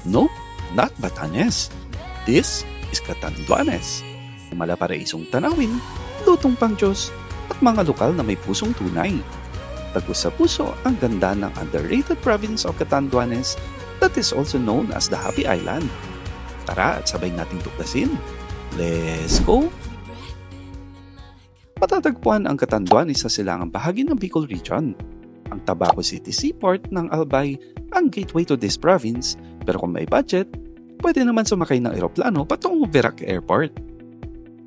Nope, not Batanes. This is Catanduanes. Malaparaisong tanawin, lutong pang Diyos, at mga lokal na may pusong tunay. Tagos sa puso ang ganda ng underrated province of Catanduanes that is also known as the Happy Island. Tara at sabay nating tuklasin. Let's go! Matatagpuan ang Catanduanes sa silangang bahagi ng Bicol Region. Ang Tabaco City Seaport ng Albay ang gateway to this province, pero kung may budget, pwede naman sumakay ng eroplano patungong Verac Airport.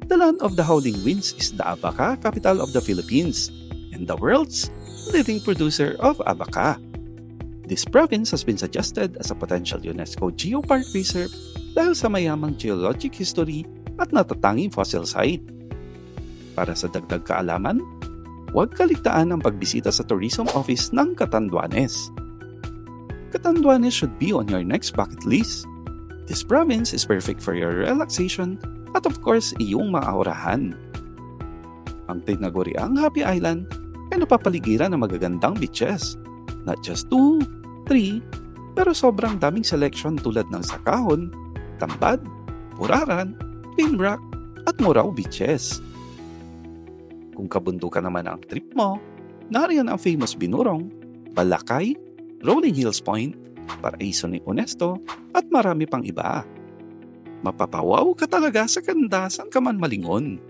The land of the howling winds is the Abaca, capital of the Philippines, and the world's leading producer of abaca. This province has been suggested as a potential UNESCO Geopark Reserve dahil sa mayamang geologic history at natatanging fossil site. Para sa dagdag kaalaman, huwag kaligtaan ang pagbisita sa Tourism Office ng Catanduanes. Catanduanes should be on your next bucket list. This province is perfect for your relaxation at of course iyong maaurahan. Ang tinaguriang Happy Island ay napapaligiran ng magagandang beaches. Not just 2, 3, pero sobrang daming selection tulad ng Sakahon, Tambad, Puraran, Pinrock at Murao beaches. Kung kabundukan naman ang trip mo, nariyan ang famous Binurong, Balakay, Rolling Hills Point, Paraiso ni Honesto at marami pang iba. Mapapawaw ka talaga sa ganda saan ka man malingon.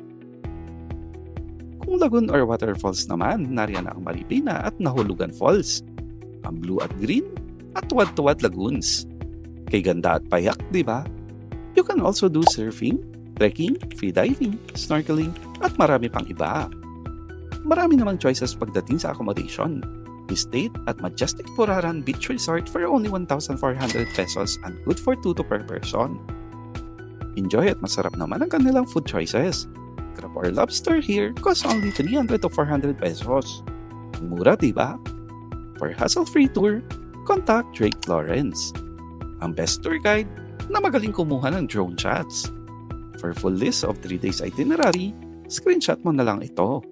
Kung lagoon or waterfalls naman, nariyan ang Maripina at Nahulugan Falls, ang Blue at Green at Tuwad-Tuwad Lagoons. Kay ganda at payak, di ba? You can also do surfing, trekking, free diving, snorkeling at marami pang iba. Marami namang choices pagdating sa accommodation. We stayed at Majestic Puraran Beach Resort for only 1,400 pesos and good for 2 per person. Enjoy at masarap naman ang kanilang food choices. Crab or lobster here costs only 300 to 400 pesos. Ang mura, diba? For hassle-free tour, contact Drake Lawrence, ang best tour guide na magaling kumuha ng drone shots. For full list of 3 days itinerary, screenshot mo na lang ito.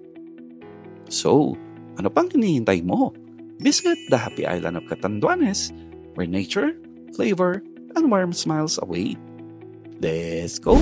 So, ano pang hinihintay mo? Visit the Happy Island of Catanduanes, where nature, flavor, and warm smiles await. Let's go!